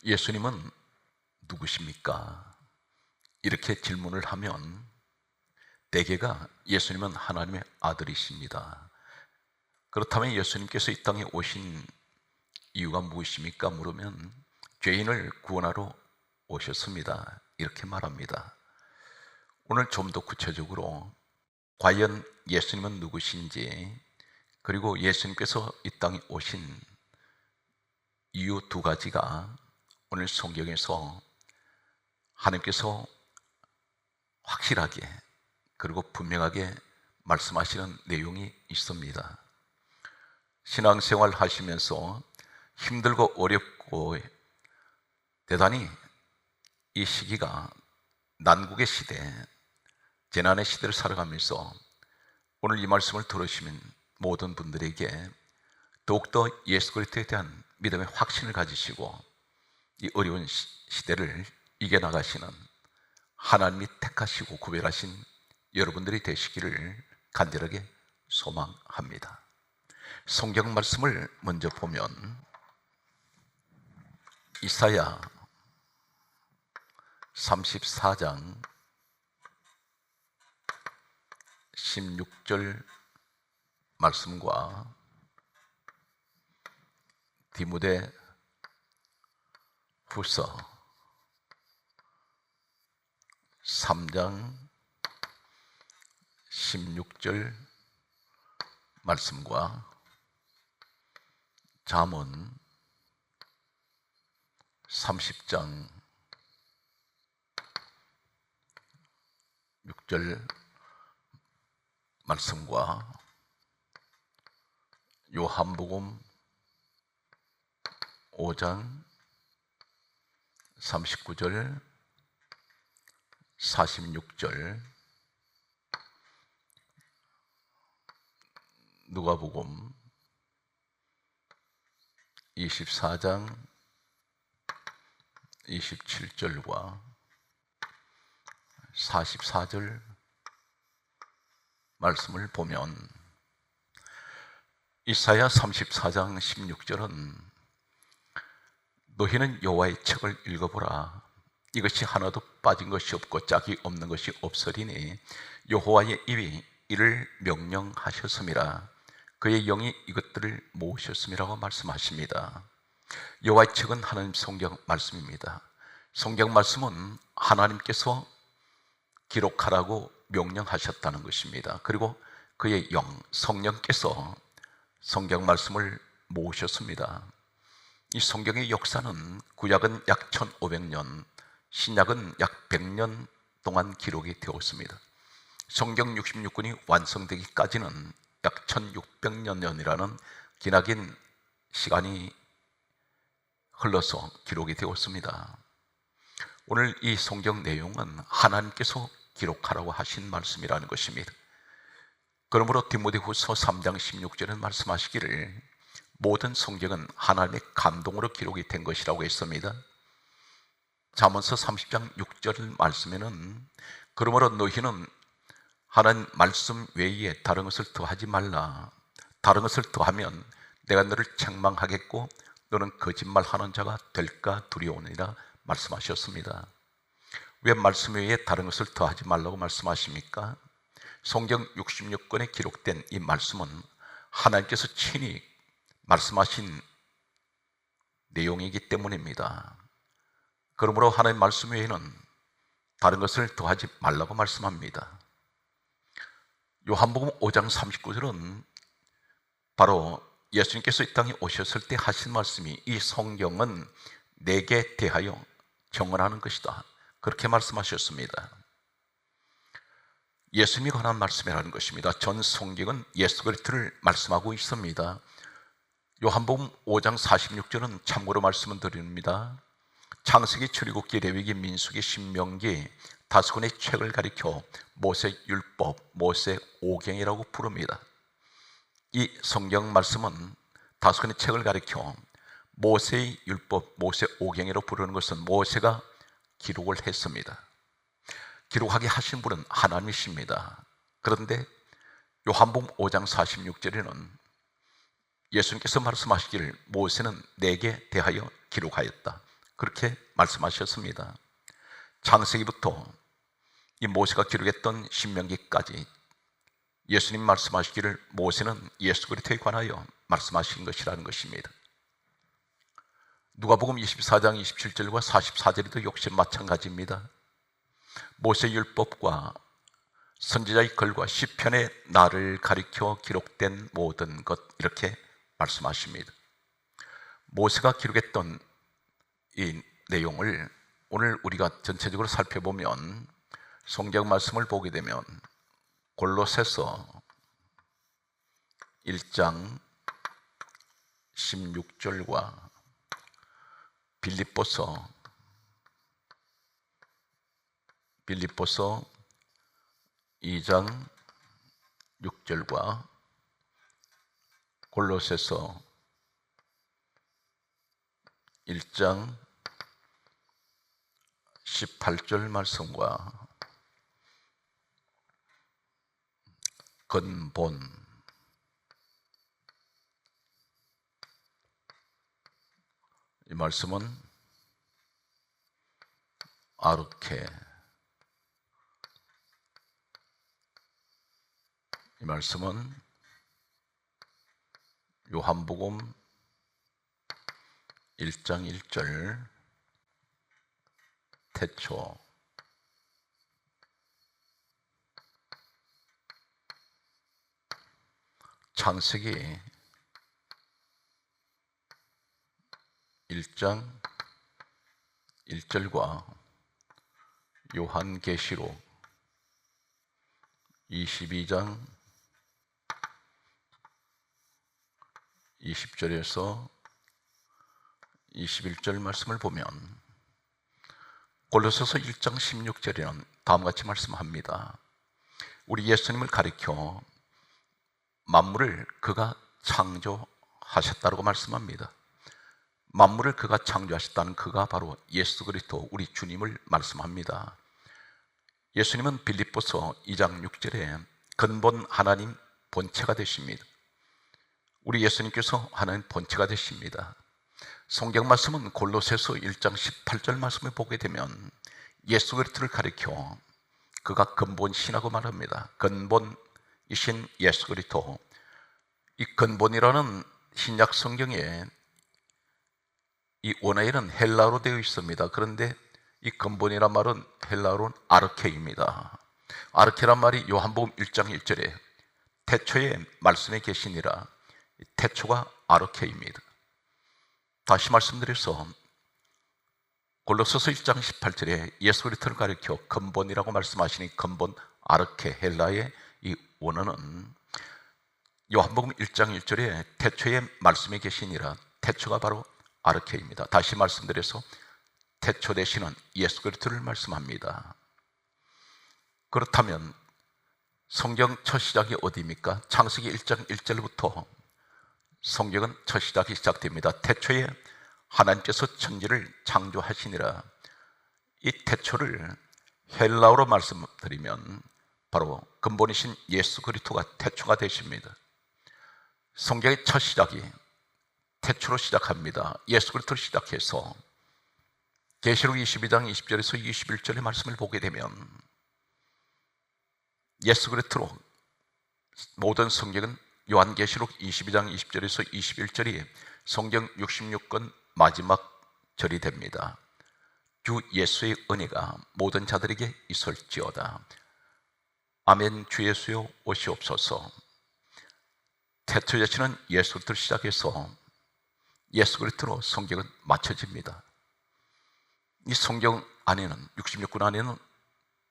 예수님은 누구십니까? 이렇게 질문을 하면 대개가 예수님은 하나님의 아들이십니다. 그렇다면 예수님께서 이 땅에 오신 이유가 무엇입니까? 물으면 죄인을 구원하러 오셨습니다. 이렇게 말합니다. 오늘 좀 더 구체적으로 과연 예수님은 누구신지, 그리고 예수님께서 이 땅에 오신 이유 두 가지가 오늘 성경에서 하나님께서 확실하게 그리고 분명하게 말씀하시는 내용이 있습니다. 신앙생활 하시면서 힘들고 어렵고 대단히 이 시기가 난국의 시대, 재난의 시대를 살아가면서 오늘 이 말씀을 들으시면 모든 분들에게 더욱더 예수 그리스도에 대한 믿음의 확신을 가지시고 이 어려운 시대를 이겨나가시는 하나님이 택하시고 구별하신 여러분들이 되시기를 간절하게 소망합니다. 성경 말씀을 먼저 보면 이사야 34장 16절 말씀과 디모데 후서 3장 16절 말씀과 잠언 30장 6절 말씀과 요한복음 5장 39절 46절 누가복음 24장 27절과 44절 말씀을 보면 이사야 34장 16절은 너희는 여호와의 책을 읽어보라. 이것이 하나도 빠진 것이 없고 짝이 없는 것이 없으리니 여호와의 입이 이를 명령하셨음이라. 그의 영이 이것들을 모으셨음이라고 말씀하십니다. 여호와의 책은 하나님 성경 말씀입니다. 성경 말씀은 하나님께서 기록하라고 명령하셨다는 것입니다. 그리고 그의 영, 성령께서 성경 말씀을 모으셨습니다. 이 성경의 역사는 구약은 약 1500년, 신약은 약 100년 동안 기록이 되었습니다. 성경 66권이 완성되기까지는 약 1600년이라는 기나긴 시간이 흘러서 기록이 되었습니다. 오늘 이 성경 내용은 하나님께서 기록하라고 하신 말씀이라는 것입니다. 그러므로 디모데후서 3장 16절은 말씀하시기를 모든 성경은 하나님의 감동으로 기록이 된 것이라고 했습니다. 잠언서 30장 6절 말씀에는 그러므로 너희는 하나님 말씀 외에 다른 것을 더하지 말라. 다른 것을 더하면 내가 너를 책망하겠고 너는 거짓말하는 자가 될까 두려우니라 말씀하셨습니다. 왜 말씀 외에 다른 것을 더하지 말라고 말씀하십니까? 성경 66권에 기록된 이 말씀은 하나님께서 친히 말씀하신 내용이기 때문입니다. 그러므로 하나님 말씀 외에는 다른 것을 더하지 말라고 말씀합니다. 요한복음 5장 39절은 바로 예수님께서 이 땅에 오셨을 때 하신 말씀이 이 성경은 내게 대하여 정언하는 것이다. 그렇게 말씀하셨습니다. 예수님이 관한 말씀이라는 것입니다. 전 성경은 예수 그리스도를 말씀하고 있습니다. 요한복음 5장 46절은 참고로 말씀을 드립니다. 창세기, 출애굽기, 레위기, 민수기, 신명기 다섯 권의 책을 가리켜 모세 율법, 모세 오경이라고 부릅니다. 이 성경 말씀은 다섯 권의 책을 가리켜 모세의 율법, 모세 오경이라고 부르는 것은 모세가 기록을 했습니다. 기록하게 하신 분은 하나님이십니다. 그런데 요한복음 5장 46절에는 예수님께서 말씀하시기를 모세는 내게 대하여 기록하였다. 그렇게 말씀하셨습니다. 창세기부터 이 모세가 기록했던 신명기까지 예수님 말씀하시기를 모세는 예수 그리스도에 관하여 말씀하신 것이라는 것입니다. 누가복음 24장 27절과 44절에도 역시 마찬가지입니다. 모세 율법과 선지자의 글과 시편의 나를 가리켜 기록된 모든 것, 이렇게 말씀하십니다. 모세가 기록했던 이 내용을 오늘 우리가 전체적으로 살펴보면, 성경 말씀을 보게 되면 골로새서 1장 16절과 빌립보서 2장 6절과 골로새서 1장 18절 말씀과 근본, 이 말씀은 아르케, 이 말씀은 요한복음 1장 1절 태초, 창세기 1장 1절과 요한계시록 22장 20절에서 21절 말씀을 보면, 골로새서 1장 16절에는 다음과 같이 말씀합니다. 우리 예수님을 가리켜 만물을 그가 창조하셨다고 말씀합니다. 만물을 그가 창조하셨다는 그가 바로 예수 그리스도 우리 주님을 말씀합니다. 예수님은 빌립보서 2장 6절에 근본 하나님 본체가 되십니다. 우리 예수님께서 하나님 본체가 되십니다. 성경 말씀은 골로새서 1장 18절 말씀을 보게 되면 예수 그리스도를 가리켜 그가 근본이시라고 말합니다. 근본이신 예수 그리스도. 이 근본이라는 신약 성경에 이 원어에는 헬라어로 되어 있습니다. 그런데 이 근본이란 말은 헬라어로는 아르케입니다. 아르케란 말이 요한복음 1장 1절에 태초에 말씀에 계시니라, 태초가 아르케입니다. 다시 말씀드려서 골로새서 1장 18절에 예수 그리스도를 가리켜 근본이라고 말씀하시니 근본 아르케, 헬라의 이 원어는 요한복음 1장 1절에 태초에 말씀에 계시니라, 태초가 바로 아르케입니다. 다시 말씀드려서 태초 되시는 예수 그리스도를 말씀합니다. 그렇다면 성경 첫 시작이 어디입니까? 창세기 1장 1절부터 성경은 첫 시작이 시작됩니다. 태초에 하나님께서 천지를 창조하시니라. 이 태초를 헬라어로 말씀드리면 바로 근본이신 예수 그리스도가 태초가 되십니다. 성경의 첫 시작이 태초로 시작합니다. 예수 그리스도로 시작해서 계시록 22장 20절에서 21절의 말씀을 보게 되면 예수 그리스도로 모든 성경은 요한계시록 22장 20절에서 21절이 성경 66권 마지막 절이 됩니다. 주 예수의 은혜가 모든 자들에게 있을지어다. 아멘. 주 예수여 오시옵소서. 태초 되시는 예수 그리스도를 시작해서 예수 그리스도로 성경은 마쳐집니다. 이 성경 안에는, 66권 안에는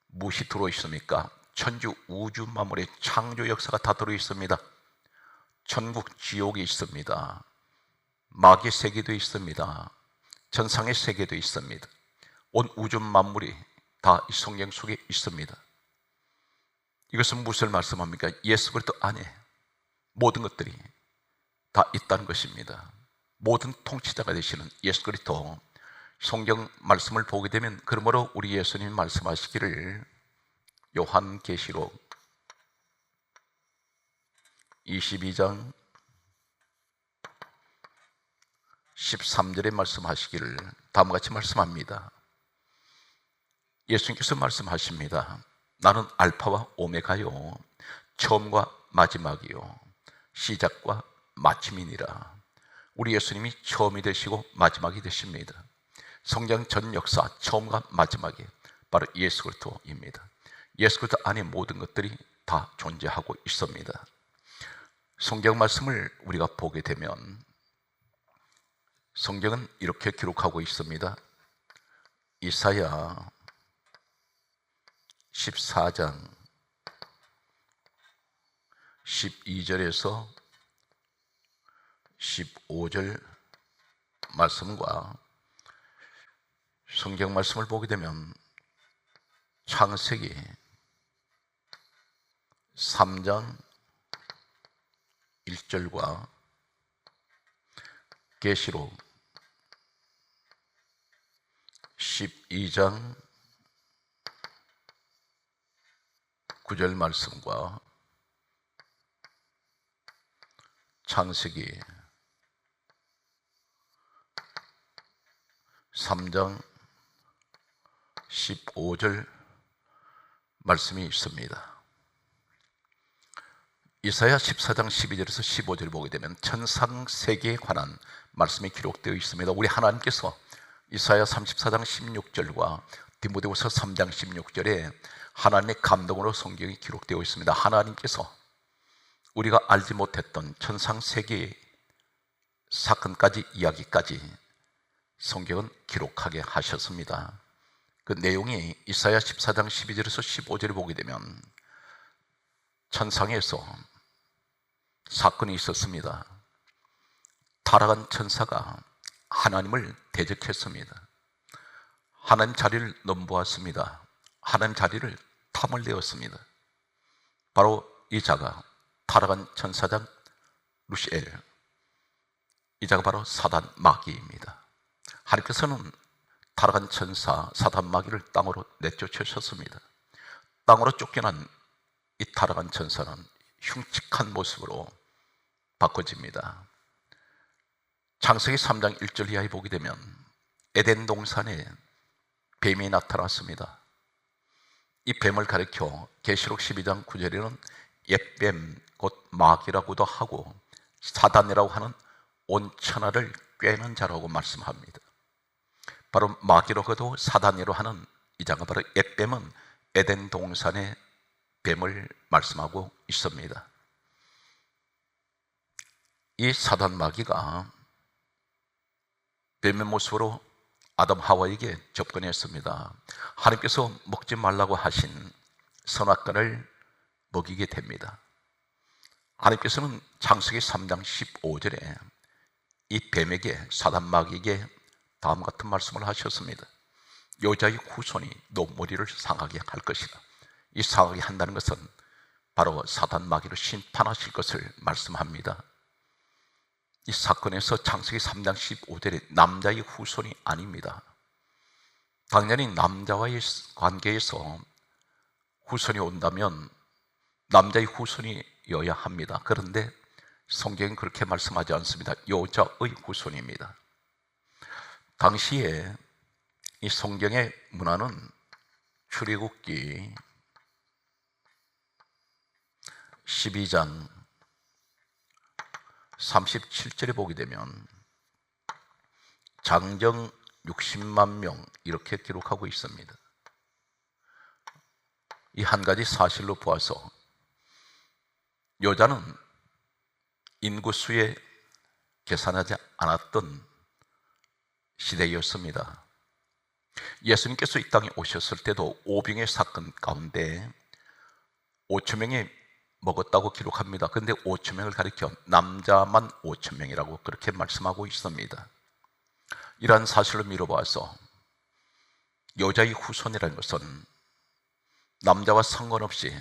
무엇이 들어있습니까? 천주 우주 만물의 창조 역사가 다 들어있습니다. 천국 지옥이 있습니다. 마귀의 세계도 있습니다. 전상의 세계도 있습니다. 온 우주 만물이 다 이 성경 속에 있습니다. 이것은 무엇을 말씀합니까? 예수 그리스도 안에 모든 것들이 다 있다는 것입니다. 모든 통치자가 되시는 예수 그리스도, 성경 말씀을 보게 되면 그러므로 우리 예수님이 말씀하시기를 요한계시록 22장 13절에 말씀하시기를 다음과 같이 말씀합니다. 예수님께서 말씀하십니다. 나는 알파와 오메가요, 처음과 마지막이요, 시작과 마침이니라. 우리 예수님이 처음이 되시고 마지막이 되십니다. 성경 전 역사 처음과 마지막이 바로 예수 그리스도입니다. 예수 그리스도 안에 모든 것들이 다 존재하고 있습니다. 성경 말씀을 우리가 보게 되면 성경은 이렇게 기록하고 있습니다. 이사야 14장 12절에서 15절 말씀과 성경 말씀을 보게 되면 창세기 3장 1절과 계시록 12장 9절 말씀과 창세기 3장 15절 말씀이 있습니다. 이사야 14장 12절에서 15절을 보게 되면 천상 세계에 관한 말씀이 기록되어 있습니다. 우리 하나님께서 이사야 34장 16절과 디모데후서 3장 16절에 하나님의 감동으로 성경이 기록되어 있습니다. 하나님께서 우리가 알지 못했던 천상 세계의 사건까지 이야기까지 성경은 기록하게 하셨습니다. 그 내용이 이사야 14장 12절에서 15절을 보게 되면 천상에서 사건이 있었습니다. 타락한 천사가 하나님을 대적했습니다. 하나님 자리를 넘보았습니다. 하나님 자리를 탐을 내었습니다. 바로 이 자가 타락한 천사장 루시엘, 이 자가 바로 사단 마귀입니다. 하나님께서는 타락한 천사 사단 마귀를 땅으로 내쫓으셨습니다. 땅으로 쫓겨난 이 타락한 천사는 흉측한 모습으로 바꿔집니다. 창세기 3장 1절 이하에 보게 되면 에덴 동산에 뱀이 나타났습니다. 이 뱀을 가리켜 계시록 12장 9절에는 옛뱀 곧 마귀라고도 하고 사단이라고 하는 온 천하를 꿰는 자라고 말씀합니다. 바로 마귀라고도 사단이라고 하는 이 자가 바로 옛뱀은 에덴 동산의 뱀을 말씀하고 있습니다. 이 사단 마귀가 뱀의 모습으로 아담 하와에게 접근했습니다. 하나님께서 먹지 말라고 하신 선악과를 먹이게 됩니다. 하나님께서는 창세기 3장 15절에 이 뱀에게, 사단 마귀에게 다음 같은 말씀을 하셨습니다. 여자의 후손이 너 머리를 상하게 할 것이다. 이 상하게 한다는 것은 바로 사단 마귀를 심판하실 것을 말씀합니다. 이 사건에서 창세기 3장 15절에 남자의 후손이 아닙니다. 당연히 남자와의 관계에서 후손이 온다면 남자의 후손이어야 합니다. 그런데 성경은 그렇게 말씀하지 않습니다. 여자의 후손입니다. 당시에 이 성경의 문화는 출애굽기 12장 37절에 보게 되면 장정 60만 명 이렇게 기록하고 있습니다. 이 한 가지 사실로 보아서 여자는 인구수에 계산하지 않았던 시대였습니다. 예수님께서 이 땅에 오셨을 때도 오병의 사건 가운데 5천 명이 먹었다고 기록합니다. 그런데 5천 명을 가리켜 남자만 5천 명이라고 그렇게 말씀하고 있습니다. 이러한 사실을 미뤄봐서 여자의 후손이라는 것은 남자와 상관없이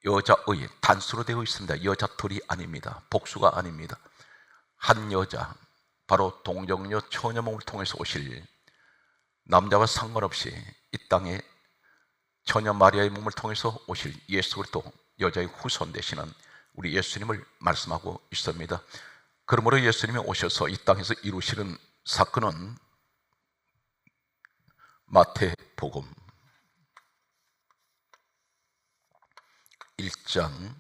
여자의 단수로 되어 있습니다. 여자 둘이 아닙니다. 복수가 아닙니다. 한 여자, 바로 동정녀 처녀 몸을 통해서 오실 남자와 상관없이 이 땅에 처녀 마리아의 몸을 통해서 오실 예수 그리스도 여자의 후손 되시는 우리 예수님을 말씀하고 있습니다. 그러므로 예수님이 오셔서 이 땅에서 이루시는 사건은 마태복음 1장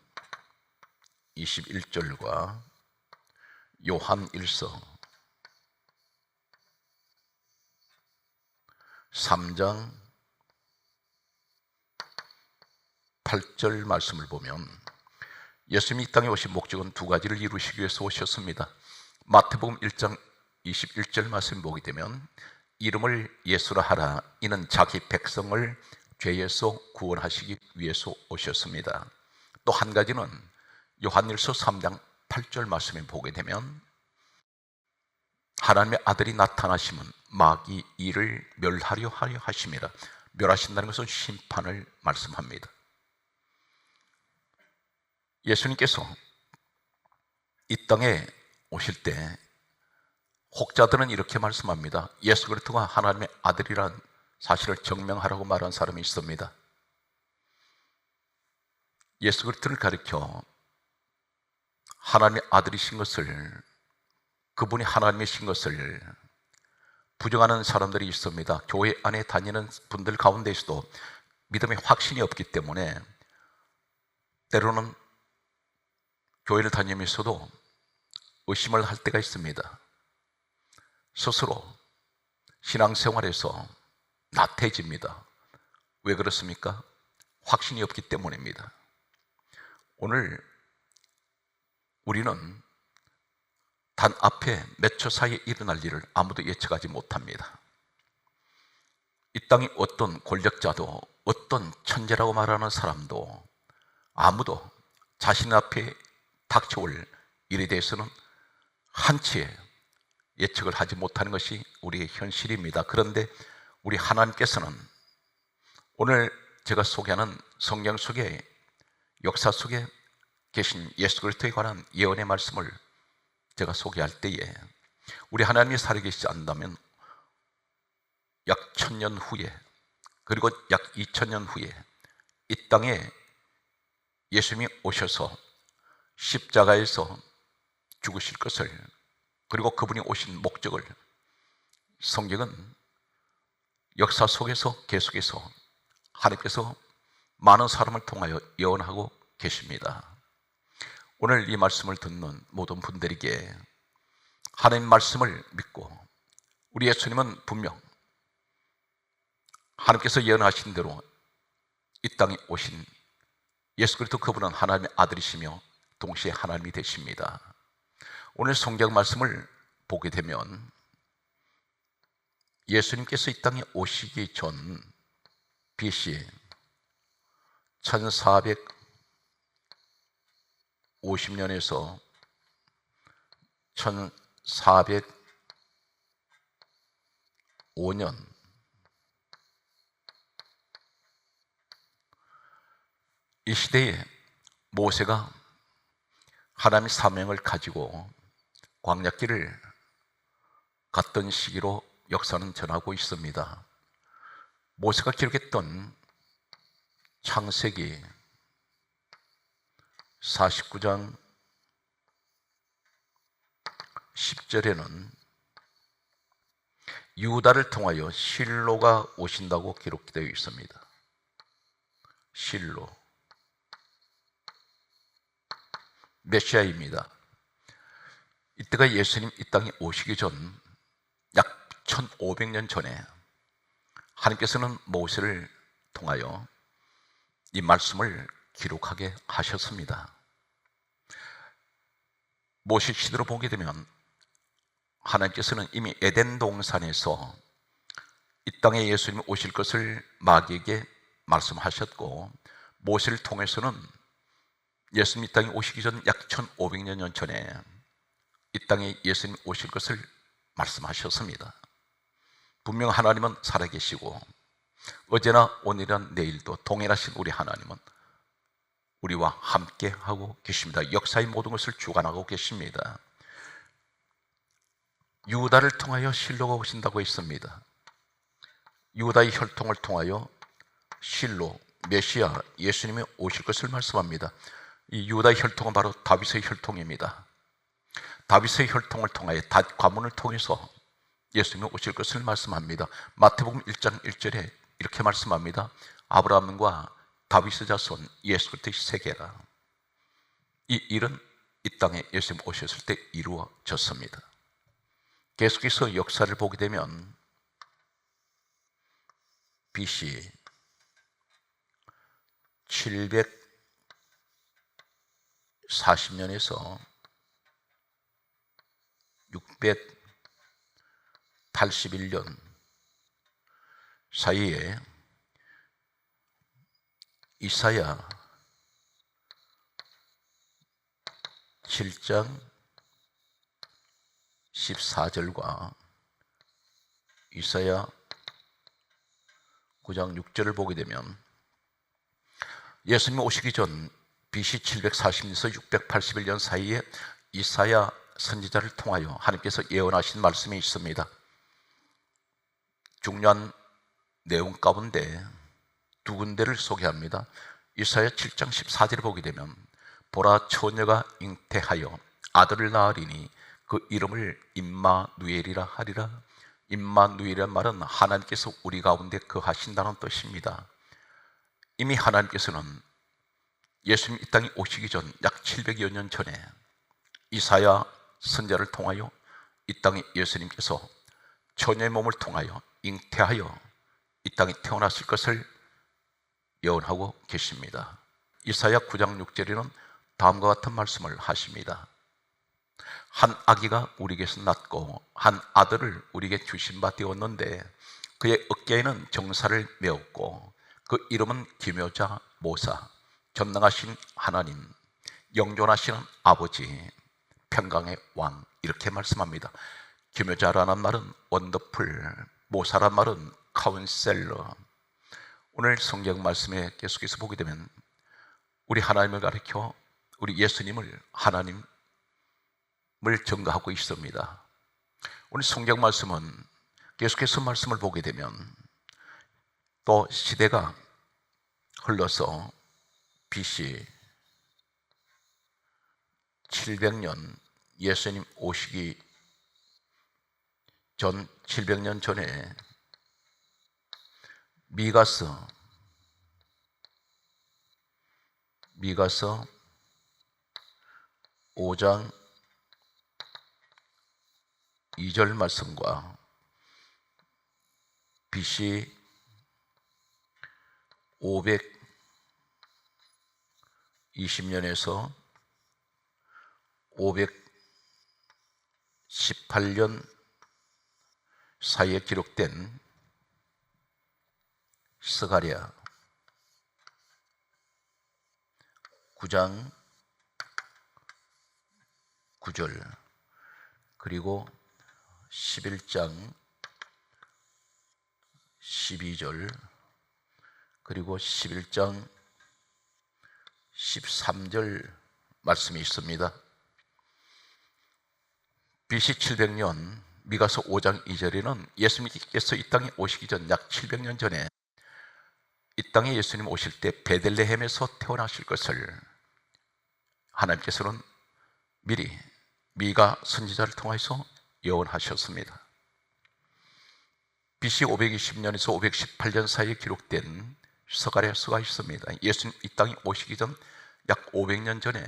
21절과 요한 1서 3장 8절 말씀을 보면 예수님이 이 땅에 오신 목적은 두 가지를 이루시기 위해서 오셨습니다. 마태복음 1장 21절 말씀 보게 되면 이름을 예수라 하라, 이는 자기 백성을 죄에서 구원하시기 위해서 오셨습니다. 또 한 가지는 요한일서 3장 8절 말씀에 보게 되면 하나님의 아들이 나타나시면 마귀 이를 멸하려 하려 하심이라. 멸하신다는 것은 심판을 말씀합니다. 예수님께서 이 땅에 오실 때 혹자들은 이렇게 말씀합니다. 예수 그리스도가 하나님의 아들이란 사실을 증명하라고 말한 사람이 있습니다. 예수 그리스도를 가리켜 하나님의 아들이신 것을, 그분이 하나님이신 것을 부정하는 사람들이 있습니다. 교회 안에 다니는 분들 가운데서도 믿음의 확신이 없기 때문에 때로는 교회를 다니면서도 의심을 할 때가 있습니다. 스스로 신앙생활에서 나태해집니다. 왜 그렇습니까? 확신이 없기 때문입니다. 오늘 우리는 단 앞에 몇 초 사이에 일어날 일을 아무도 예측하지 못합니다. 이 땅의 어떤 권력자도, 어떤 천재라고 말하는 사람도 아무도 자신 앞에 닥쳐올 일에 대해서는 한치의 예측을 하지 못하는 것이 우리의 현실입니다. 그런데 우리 하나님께서는 오늘 제가 소개하는 성경 속에, 역사 속에 계신 예수 그리스도에 관한 예언의 말씀을 제가 소개할 때에 우리 하나님이 살아계시지 않는다면 약 1000년 후에, 그리고 약 2000년 후에 이 땅에 예수님이 오셔서 십자가에서 죽으실 것을, 그리고 그분이 오신 목적을 성경은 역사 속에서 계속해서 하나님께서 많은 사람을 통하여 예언하고 계십니다. 오늘 이 말씀을 듣는 모든 분들에게 하나님 말씀을 믿고 우리 예수님은 분명 하나님께서 예언하신 대로 이 땅에 오신 예수 그리스도, 그분은 하나님의 아들이시며 동시에 하나님이 되십니다. 오늘 성경 말씀을 보게 되면 예수님께서 이 땅에 오시기 전 BC 1450년에서 1405년, 이 시대에 모세가 하나님의 사명을 가지고 광야길을 갔던 시기로 역사는 전하고 있습니다. 모세가 기록했던 창세기 49장 10절에는 유다를 통하여 실로가 오신다고 기록되어 있습니다. 실로, 메시아입니다. 이때가 예수님 이 땅에 오시기 전 약 1500년 전에 하나님께서는 모세를 통하여 이 말씀을 기록하게 하셨습니다. 모세 시대로 보게 되면 하나님께서는 이미 에덴 동산에서 이 땅에 예수님이 오실 것을 마귀에게 말씀하셨고, 모세를 통해서는 예수님 이 땅에 오시기 전 약 1500년 전에 이 땅에 예수님 오실 것을 말씀하셨습니다. 분명 하나님은 살아계시고 어제나 오늘이나 내일도 동일하신 우리 하나님은 우리와 함께 하고 계십니다. 역사의 모든 것을 주관하고 계십니다. 유다를 통하여 실로가 오신다고 했습니다. 유다의 혈통을 통하여 실로, 메시아, 예수님이 오실 것을 말씀합니다. 이 유다의 혈통은 바로 다윗의 혈통입니다. 다윗의 혈통을 통하여, 다윗 가문을 통해서 예수님이 오실 것을 말씀합니다. 마태복음 1장 1절에 이렇게 말씀합니다. 아브라함과 다윗의 자손 예수 그리스도의 세계라. 이 일은 이 땅에 예수님 오셨을 때 이루어졌습니다. 계속해서 역사를 보게 되면 BC 740년에서 681년 사이에 이사야 7장 14절과 이사야 9장 6절을 보게 되면 예수님 오시기 전 BC 740년에서 681년 사이에 이사야 선지자를 통하여 하나님께서 예언하신 말씀이 있습니다. 중요한 내용 가운데 두 군데를 소개합니다. 이사야 7장 14절을 보게 되면 보라 처녀가 잉태하여 아들을 낳으리니 그 이름을 임마누엘이라 하리라. 임마누엘이란 말은 하나님께서 우리 가운데 거하신다는 뜻입니다. 이미 하나님께서는 예수님 이 땅에 오시기 전 약 700여 년 전에 이사야 선지자를 통하여 이 땅에 예수님께서 처녀의 몸을 통하여 잉태하여 이 땅에 태어나실 것을 예언하고 계십니다. 이사야 9장 6절에는 다음과 같은 말씀을 하십니다. 한 아기가 우리에게서 낳고 한 아들을 우리에게 주신 바 되었는데 그의 어깨에는 정사를 메었고 그 이름은 기묘자 모사, 전능하신 하나님, 영존하시는 아버지, 평강의 왕, 이렇게 말씀합니다. 기묘자라는 말은 원더풀, 모사란 말은 카운셀러. 오늘 성경 말씀에 계속해서 보게 되면 우리 하나님을 가리켜 우리 예수님을 하나님을 증거하고 있습니다. 오늘 성경 말씀은 계속해서 말씀을 보게 되면 또 시대가 흘러서 BC 700년 예수님 오시기 전 700년 전에 미가서 5장 2절 말씀과 BC 520년에서 518년 사이에 기록된 스가랴 9장 9절 그리고 11장 12절 그리고 11장 13절 말씀이 있습니다. BC 700년 미가서 5장 2절에는 예수님께서 이 땅에 오시기 전 약 700년 전에 이 땅에 예수님 오실 때 베들레헴에서 태어나실 것을 하나님께서는 미리 미가 선지자를 통해서 예언하셨습니다. BC 520년에서 518년 사이에 기록된 스가랴서가 있습니다. 예수님 이 땅에 오시기 전 약 500년 전에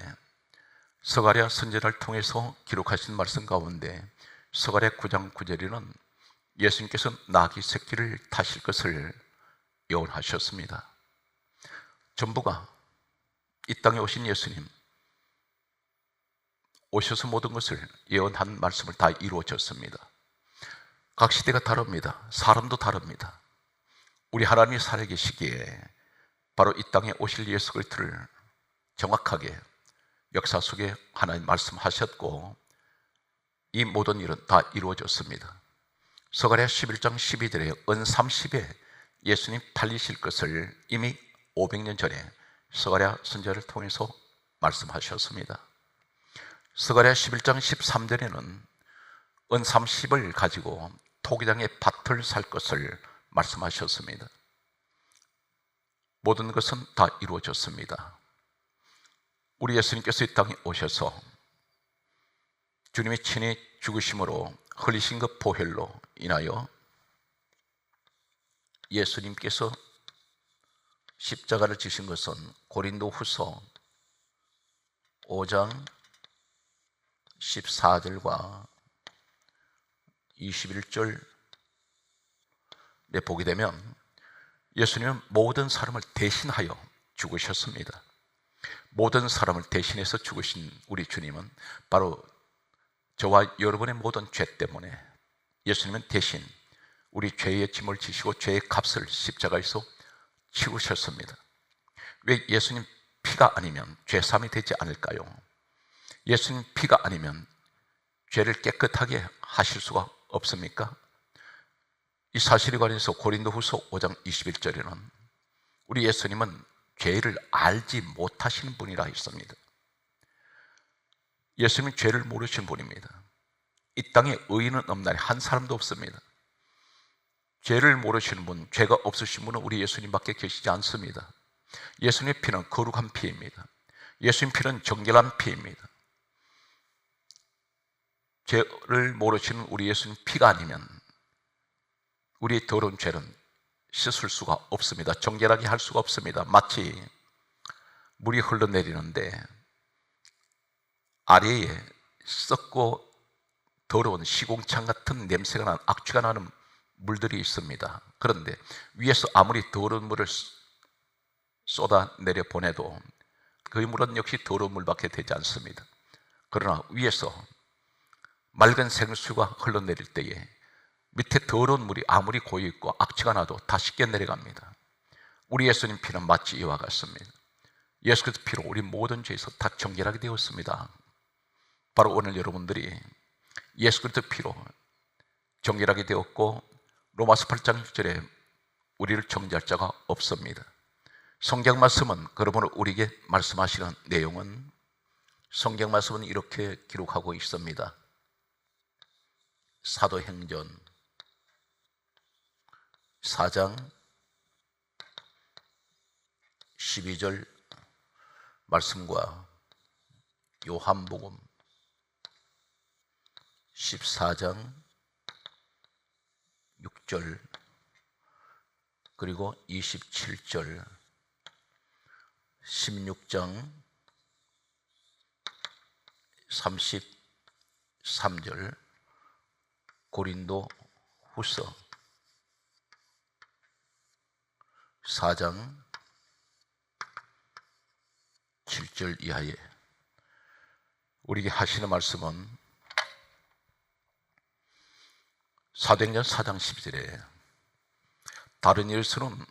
스가랴 선지자를 통해서 기록하신 말씀 가운데 스가랴 9장 9절에는 예수님께서 나귀 새끼를 타실 것을 예언하셨습니다. 전부가 이 땅에 오신 예수님 오셔서 모든 것을 예언한 말씀을 다 이루어졌습니다. 각 시대가 다릅니다. 사람도 다릅니다. 우리 하나님이 살아계시기에 바로 이 땅에 오실 예수 그리스도를 정확하게 역사 속에 하나님 말씀하셨고 이 모든 일은 다 이루어졌습니다. 스가랴 11장 12절에 은 30에 예수님 팔리실 것을 이미 500년 전에 스가랴 선지자를 통해서 말씀하셨습니다. 스가랴 11장 13절에는 은 30을 가지고 토기장에 밭을 살 것을 말씀하셨습니다. 모든 것은 다 이루어졌습니다. 우리 예수님께서 이 땅에 오셔서 주님이 친히 죽으심으로 흘리신 그 보혈로 인하여 예수님께서 십자가를 지신 것은 고린도후서 5장 14절과 21절에 보게 되면 예수님은 모든 사람을 대신하여 죽으셨습니다. 모든 사람을 대신해서 죽으신 우리 주님은 바로 저와 여러분의 모든 죄 때문에 예수님은 대신 우리 죄의 짐을 지시고 죄의 값을 십자가에서 치우셨습니다. 왜 예수님 피가 아니면 죄사함이 되지 않을까요? 예수님 피가 아니면 죄를 깨끗하게 하실 수가 없습니까? 이 사실에 관해서 고린도후서 5장 21절에는 우리 예수님은 죄를 알지 못하시는 분이라 했습니다. 예수님은 죄를 모르시는 분입니다. 이 땅에 의인은 없나니 한 사람도 없습니다. 죄를 모르시는 분, 죄가 없으신 분은 우리 예수님밖에 계시지 않습니다. 예수님의 피는 거룩한 피입니다. 예수님 피는 정결한 피입니다. 죄를 모르시는 우리 예수님 피가 아니면 우리의 더러운 죄는 씻을 수가 없습니다. 정결하게 할 수가 없습니다. 마치 물이 흘러내리는데 아래에 썩고 더러운 시궁창 같은 냄새가 나는 악취가 나는 물들이 있습니다. 그런데 위에서 아무리 더러운 물을 쏟아내려 보내도 그 물은 역시 더러운 물밖에 되지 않습니다. 그러나 위에서 맑은 생수가 흘러내릴 때에 밑에 더러운 물이 아무리 고여있고 악취가 나도 다 씻겨 내려갑니다. 우리 예수님 피는 마치 이와 같습니다. 예수 그리스도 피로 우리 모든 죄에서 다 정결하게 되었습니다. 바로 오늘 여러분들이 예수 그리스도 피로 정결하게 되었고 로마서 8장 6절에 우리를 정죄할 자가 없습니다. 성경 말씀은 그러므로 우리에게 말씀하시는 내용은 성경 말씀은 이렇게 기록하고 있습니다. 사도행전 4장 12절 말씀과 요한복음 14장 6절 그리고 27절 16장 33절 고린도 후서 4장 7절 이하에 우리에게 하시는 말씀은 사도행전 4장 10절에 다른 일서는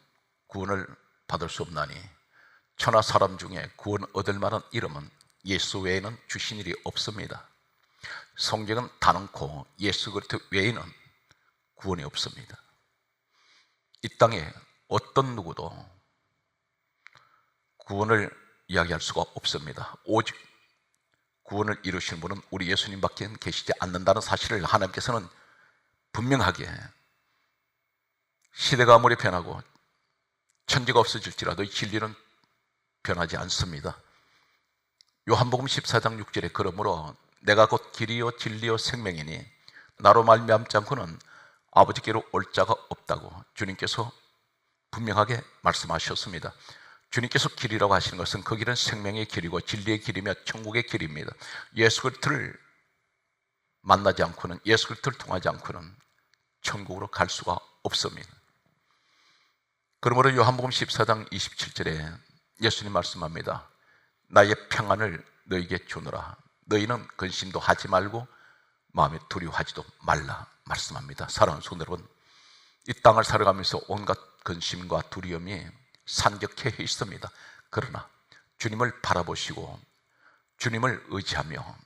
구원을 받을 수 없나니 천하 사람 중에 구원 얻을 만한 이름은 예수 외에는 주신 일이 없습니다. 성경은 단언코 예수 그리스도 외에는 구원이 없습니다. 이 땅에 어떤 누구도 구원을 이야기할 수가 없습니다. 오직 구원을 이루시는 분은 우리 예수님밖에 계시지 않는다는 사실을 하나님께서는 분명하게 시대가 아무리 변하고 천지가 없어질지라도 이 진리는 변하지 않습니다. 요한복음 14장 6절에 그러므로 내가 곧 길이요 진리요 생명이니 나로 말미암지 않고는 아버지께로 올 자가 없다고 주님께서 분명하게 말씀하셨습니다. 주님께서 길이라고 하시는 것은 그 길은 생명의 길이고 진리의 길이며 천국의 길입니다. 예수 그리스도를 만나지 않고는 예수 그리스도를 통하지 않고는 천국으로 갈 수가 없습니다. 그러므로 요한복음 14장 27절에 예수님 말씀합니다. 나의 평안을 너에게 주노라. 너희는 근심도 하지 말고 마음에 두려워하지도 말라 말씀합니다. 사랑하는 성도 여러분, 이 땅을 살아가면서 온갖 근심과 두려움이 산적해 있습니다. 그러나 주님을 바라보시고 주님을 의지하며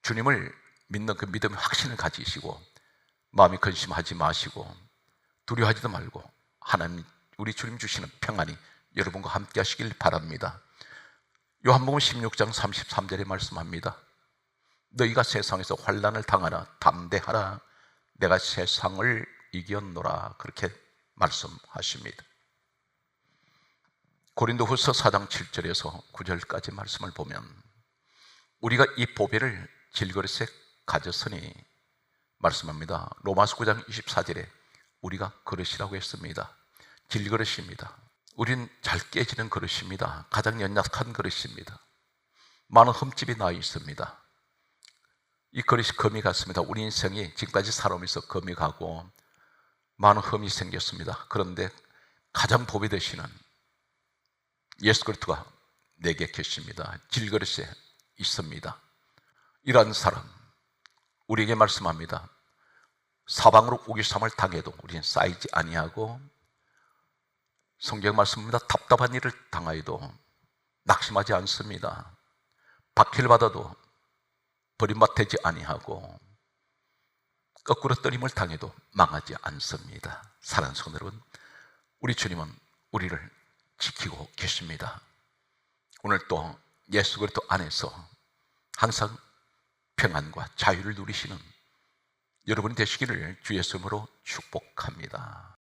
주님을 믿는 그 믿음의 확신을 가지시고 마음이 근심하지 마시고 두려워하지도 말고 하나님 우리 주님 주시는 평안이 여러분과 함께 하시길 바랍니다. 요한복음 16장 33절에 말씀합니다. 너희가 세상에서 환난을 당하나 담대하라. 내가 세상을 이겼노라. 그렇게 말씀하십니다. 고린도후서 4장 7절에서 9절까지 말씀을 보면 우리가 이 보배를 질그릇에 가졌으니 말씀합니다. 로마서 9장 24절에 우리가 그릇이라고 했습니다. 질그릇입니다. 우린 잘 깨지는 그릇입니다. 가장 연약한 그릇입니다. 많은 흠집이 나 있습니다. 이 그릇이 금이 갔습니다. 우리 인생이 지금까지 살아오면서 금이 가고 많은 흠이 생겼습니다. 그런데 가장 복이 되시는 예수 그리스도가 내게 계십니다. 질그릇에 있습니다. 이러한 사람 우리에게 말씀합니다. 사방으로 우기삼을 당해도 우리는 쌓이지 아니하고, 성경 말씀입니다. 답답한 일을 당하여도 낙심하지 않습니다. 박해를 받아도 버림받지 아니하고, 거꾸로 떨림을 당해도 망하지 않습니다. 사랑하는 성도 여러분, 우리 주님은 우리를 지키고 계십니다. 오늘 또 예수 그리스도 안에서 항상 평안과 자유를 누리시는 여러분이 되시기를 주 예수 이름으로 축복합니다.